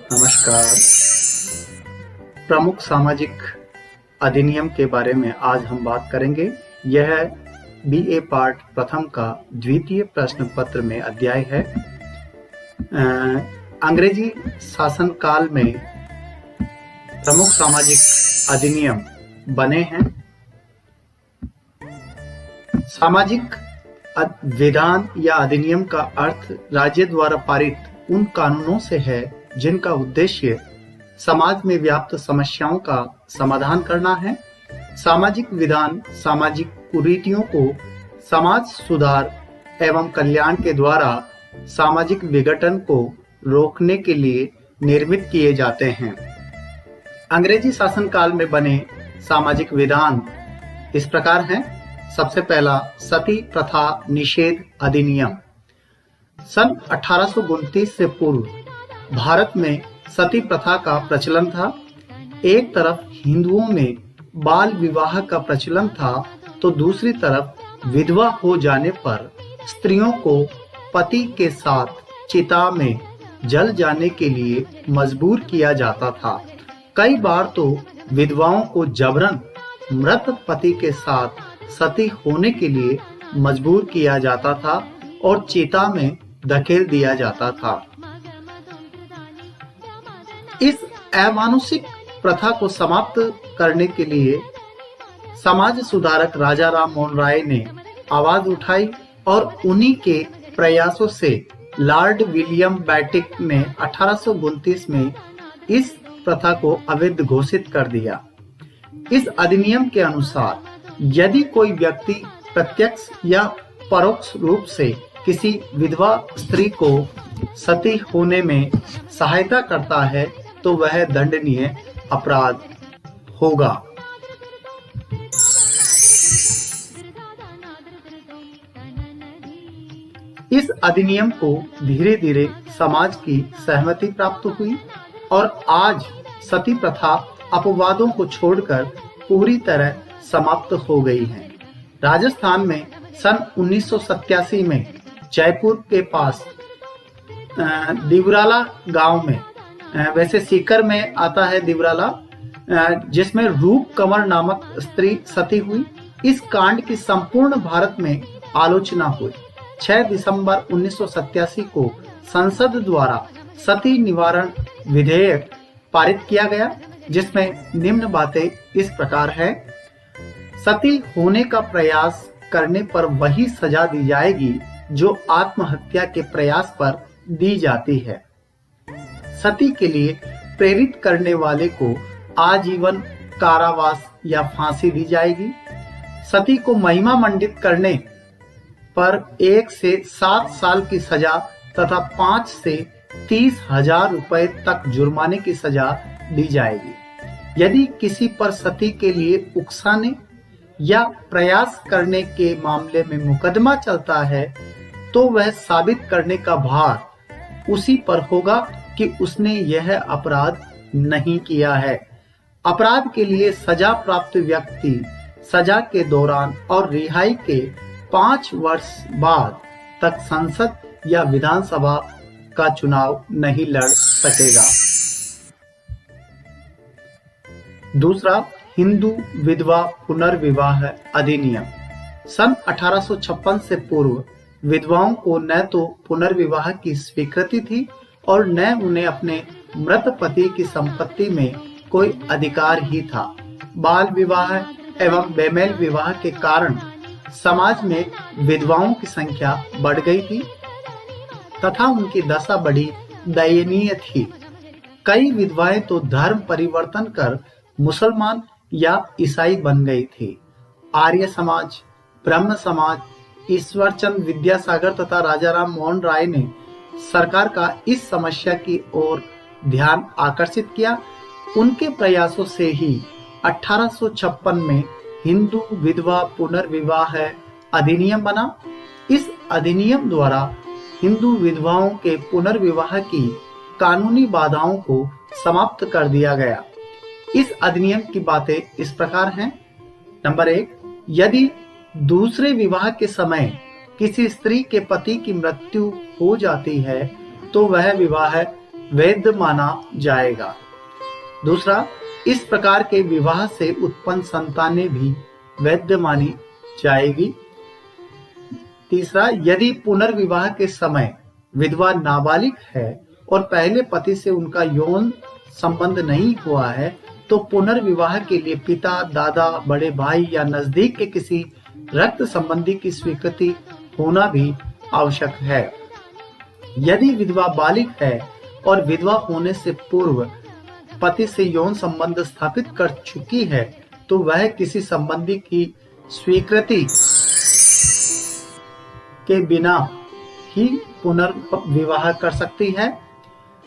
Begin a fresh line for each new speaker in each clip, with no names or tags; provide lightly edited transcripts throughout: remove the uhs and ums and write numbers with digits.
नमस्कार। प्रमुख सामाजिक अधिनियम के बारे में आज हम बात करेंगे। यह बीए पार्ट प्रथम का द्वितीय प्रश्न पत्र में अध्याय है। अंग्रेजी शासन काल में प्रमुख सामाजिक अधिनियम बने हैं। सामाजिक विधान या अधिनियम का अर्थ राज्य द्वारा पारित उन कानूनों से है जिनका उद्देश्य समाज में व्याप्त समस्याओं का समाधान करना है। सामाजिक विधान सामाजिक कुरीतियों को समाज सुधार एवं कल्याण के द्वारा सामाजिक विघटन को रोकने के लिए निर्मित किए जाते हैं। अंग्रेजी शासन काल में बने सामाजिक विधान इस प्रकार हैं। सबसे पहला सती प्रथा निषेध अधिनियम। सन 1829 से पूर्व भारत में सती प्रथा का प्रचलन था। एक तरफ हिंदुओं में बाल विवाह का प्रचलन था तो दूसरी तरफ विधवा हो जाने पर स्त्रियों को पति के साथ चिता में जल जाने के लिए मजबूर किया जाता था। कई बार तो विधवाओं को जबरन मृत पति के साथ सती होने के लिए मजबूर किया जाता था और चिता में धकेल दिया जाता था। इस अमानुषिक प्रथा को समाप्त करने के लिए समाज सुधारक राजा राम मोहन राय ने आवाज उठाई और उन्हीं के प्रयासों से लॉर्ड विलियम बेंटिक ने 1829 में इस प्रथा को अवैध घोषित कर दिया। इस अधिनियम के अनुसार यदि कोई व्यक्ति प्रत्यक्ष या परोक्ष रूप से किसी विधवा स्त्री को सती होने में सहायता करता है तो वह दंडनीय अपराध होगा। इस अधिनियम को धीरे धीरे समाज की सहमति प्राप्त हुई और आज सती प्रथा अपवादों को छोड़कर पूरी तरह समाप्त हो गई है। राजस्थान में सन 1987 में जयपुर के पास दिवराला गांव में, वैसे सीकर में आता है दिवराला, जिसमें रूप कंवर नामक स्त्री सती हुई। इस कांड की संपूर्ण भारत में आलोचना हुई। 6 दिसंबर 1987 को संसद द्वारा सती निवारण विधेयक पारित किया गया, जिसमें निम्न बातें इस प्रकार है। सती होने का प्रयास करने पर वही सजा दी जाएगी जो आत्महत्या के प्रयास पर दी जाती है। सती के लिए प्रेरित करने वाले को आजीवन कारावास या फांसी दी जाएगी। सती को महिमा मंडित करने पर 1 से 7 साल की सजा तथा 5 से 30,000 रुपए तक जुर्माने की सजा दी जाएगी। यदि किसी पर सती के लिए उकसाने या प्रयास करने के मामले में मुकदमा चलता है तो वह साबित करने का भार उसी पर होगा कि उसने यह अपराध नहीं किया है। अपराध के लिए सजा प्राप्त व्यक्ति सजा के दौरान और रिहाई के 5 वर्ष बाद तक संसद या विधानसभा का चुनाव नहीं लड़ सकेगा। दूसरा हिंदू विधवा पुनर्विवाह अधिनियम। सन 1856 से पूर्व विधवाओं को न तो पुनर्विवाह की स्वीकृति थी और न उन्हें अपने मृत पति की संपत्ति में कोई अधिकार ही था। बाल विवाह एवं बेमेल विवाह के कारण समाज में विधवाओं की संख्या बढ़ गई थी तथा उनकी दशा बड़ी दयनीय थी। कई विधवाएं तो धर्म परिवर्तन कर मुसलमान या ईसाई बन गई थी। आर्य समाज, ब्रह्म समाज, ईश्वरचंद विद्यासागर तथा राजा राम मोहन राय ने सरकार का इस समस्या की ओर ध्यान आकर्षित किया। उनके प्रयासों से ही 1856 में हिंदू विधवा पुनर्विवाह अधिनियम बना। इस अधिनियम द्वारा हिंदू विधवाओं के पुनर्विवाह की कानूनी बाधाओं को समाप्त कर दिया गया। इस अधिनियम की बातें इस प्रकार हैं। नंबर 1, यदि दूसरे विवाह के समय किसी स्त्री के पति की मृत्यु हो जाती है तो वह विवाह वैध माना जाएगा। दूसरा, इस प्रकार के विवाह से उत्पन्न संतानें भी वैध मानी जाएगी। तीसरा, यदि पुनर्विवाह के समय विधवा नाबालिग है और पहले पति से उनका यौन संबंध नहीं हुआ है तो पुनर्विवाह के लिए पिता, दादा, बड़े भाई या नजदीक के किसी रक्त संबंधी की स्वीकृति होना भी आवश्यक है। यदि विधवा बालिग है और विधवा होने से पूर्व पति से यौन संबंध स्थापित कर चुकी है तो वह किसी संबंधी की स्वीकृति के बिना ही पुनर्विवाह कर सकती है।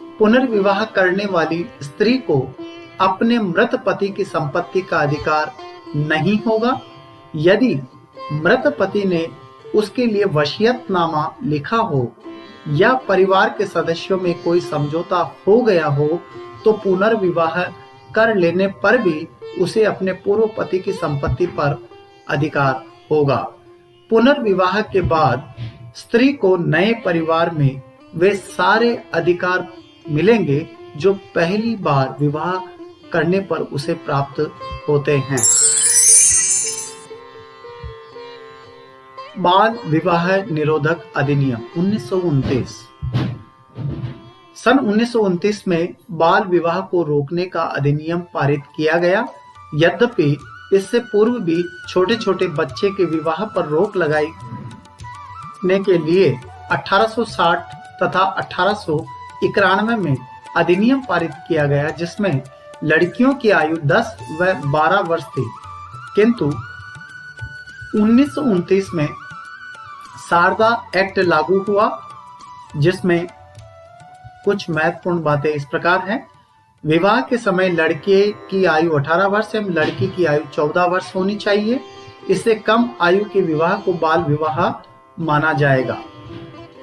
पुनर्विवाह करने वाली स्त्री को अपने मृत पति की संपत्ति का अधिकार नहीं होगा। यदि मृत पति ने उसके लिए वसीयतनामा लिखा हो या परिवार के सदस्यों में कोई समझौता हो गया हो तो पुनर्विवाह कर लेने पर भी उसे अपने पूर्व पति की संपत्ति पर अधिकार होगा। पुनर्विवाह के बाद स्त्री को नए परिवार में वे सारे अधिकार मिलेंगे जो पहली बार विवाह करने पर उसे प्राप्त होते हैं। बाल विवाह निरोधक अधिनियम 1929। सन 1929 में बाल विवाह को रोकने का अधिनियम पारित किया गया। यद्यपि इससे पूर्व भी छोटे छोटे बच्चे के विवाह पर रोक लगाने के लिए 1860 तथा 1891 में अधिनियम पारित किया गया जिसमें लड़कियों की आयु 10 व 12 वर्ष थी। किंतु 1929 में शारदा एक्ट लागू हुआ जिसमें कुछ महत्वपूर्ण बातें इस प्रकार हैं। विवाह के समय लड़के की आयु 18 वर्ष एवं लड़की की आयु 14 वर्ष होनी चाहिए। इससे कम आयु के विवाह को बाल विवाह माना जाएगा।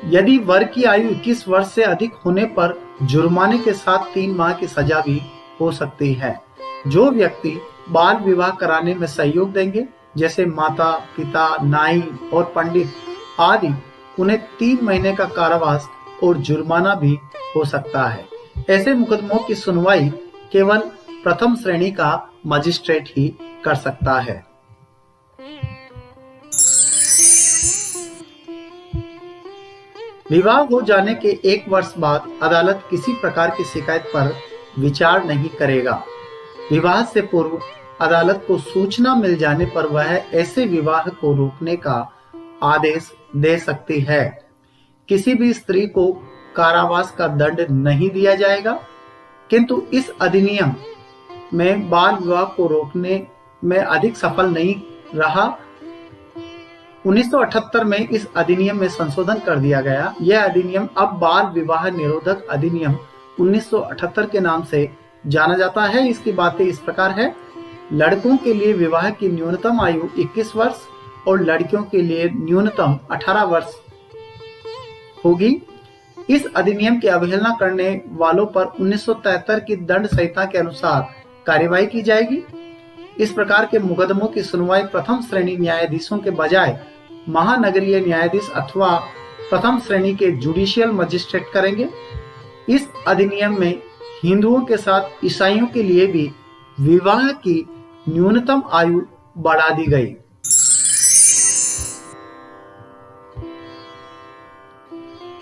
यदि वर की आयु 21 वर्ष से अधिक होने पर जुर्माने के साथ 3 माह की सजा भी हो सकती है। जो व्यक्ति बाल विवाह कराने में सहयोग देंगे जैसे माता, पिता, नाई और पंडित आदि, उन्हें 3 महीने का कारावास और जुर्माना भी हो सकता है। ऐसे मुकदमों की सुनवाई केवल प्रथम श्रेणी का मजिस्ट्रेट ही कर सकता है। विवाह हो जाने के 1 वर्ष बाद अदालत किसी प्रकार की शिकायत पर विचार नहीं करेगा। विवाह से पूर्व अदालत को सूचना मिल जाने पर वह ऐसे विवाह को रोकने का आदेश दे सकती है। किसी भी स्त्री को कारावास का दंड नहीं दिया जाएगा। किंतु इस अधिनियम में बाल विवाह को रोकने में अधिक सफल नहीं रहा। 1978 में इस अधिनियम में संशोधन कर दिया गया। यह अधिनियम अब बाल विवाह निरोधक अधिनियम 1978 के नाम से जाना जाता है। इसकी बातें इस प्रकार है। लड़कों के लिए विवाह की न्यूनतम आयु 21 वर्ष और लड़कियों के लिए न्यूनतम 18 वर्ष होगी। इस अधिनियम की अवहेलना करने वालों पर 1973 की दंड संहिता के अनुसार कार्यवाही की जाएगी। इस प्रकार के मुकदमों की सुनवाई प्रथम श्रेणी न्यायाधीशों के बजाय महानगरीय न्यायाधीश अथवा प्रथम श्रेणी के जुडिशियल मजिस्ट्रेट करेंगे। इस अधिनियम में हिंदुओं के साथ ईसाइयों के लिए भी विवाह की न्यूनतम आयु बढ़ा दी गई।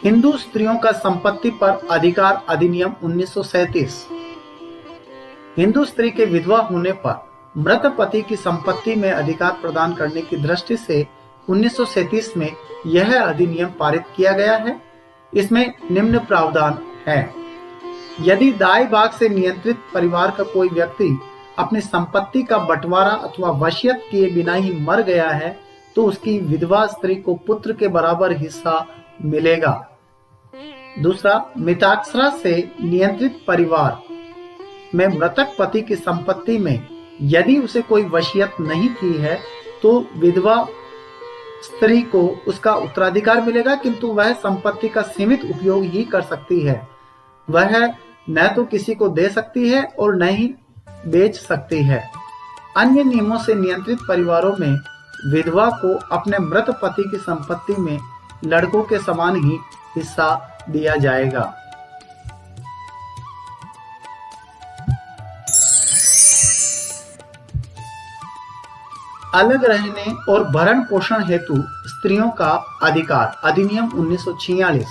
हिंदू स्त्रियों का संपत्ति पर अधिकार अधिनियम 1937। हिंदू स्त्री के विधवा होने पर मृत पति की संपत्ति में अधिकार प्रदान करने की दृष्टि से 1937 में यह अधिनियम पारित किया गया है। इसमें निम्न प्रावधान है। यदि दाई भाग से नियंत्रित परिवार का कोई व्यक्ति अपनी संपत्ति का बंटवारा अथवा वसीयत किए बिना ही मर गया है तो उसकी विधवा स्त्री को पुत्र के बराबर हिस्सा मिलेगा। दूसरा, मिताक्षरा से नियंत्रित परिवार में मृतक पति की संपत्ति में यदि उसे कोई वसीयत नहीं की है तो विधवा स्त्री को उसका उत्तराधिकार मिलेगा, किंतु वह संपत्ति का सीमित उपयोग ही कर सकती है। वह न तो किसी को दे सकती है और न ही बेच सकती है। अन्य नियमों से नियंत्रित परिवारों में विधवा को अपने मृत पति की संपत्ति में लड़कों के समान ही हिस्सा दिया जाएगा। अलग रहने और भरण पोषण हेतु स्त्रियों का अधिकार अधिनियम 1946।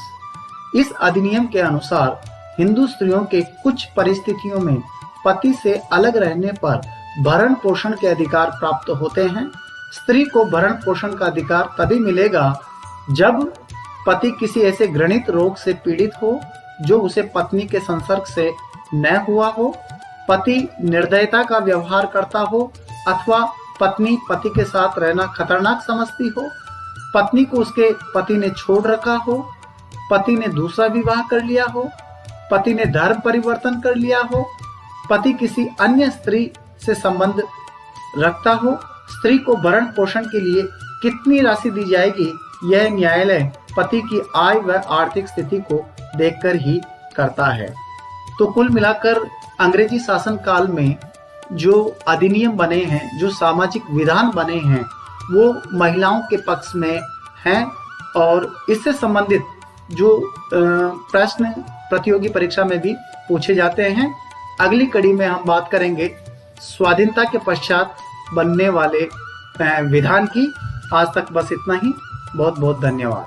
इस अधिनियम के अनुसार हिंदू स्त्रियों के कुछ परिस्थितियों में पति से अलग रहने पर भरण पोषण के अधिकार प्राप्त होते हैं। स्त्री को भरण पोषण का अधिकार तभी मिलेगा जब पति किसी ऐसे घृणित रोग से पीड़ित हो जो उसे पत्नी के संसर्ग से न हुआ हो, पति निर्दयता का व्यवहार करता हो अथवा पत्नी पति के साथ रहना खतरनाक समझती हो, पत्नी को उसके पति ने छोड़ रखा हो, पति ने दूसरा विवाह कर लिया हो, पति ने धर्म परिवर्तन कर लिया हो, पति किसी अन्य स्त्री से संबंध रखता हो। स्त्री को भरण पोषण के लिए कितनी राशि दी जाएगी, यह न्यायालय पति की आय व आर्थिक स्थिति को देखकर ही करता है। तो कुल मिलाकर अंग्रेजी शासन काल में जो अधिनियम बने हैं, जो सामाजिक विधान बने हैं, वो महिलाओं के पक्ष में हैं और इससे संबंधित जो प्रश्न प्रतियोगी परीक्षा में भी पूछे जाते हैं। अगली कड़ी में हम बात करेंगे स्वाधीनता के पश्चात बनने वाले विधान की। आज तक बस इतना ही। बहुत बहुत धन्यवाद।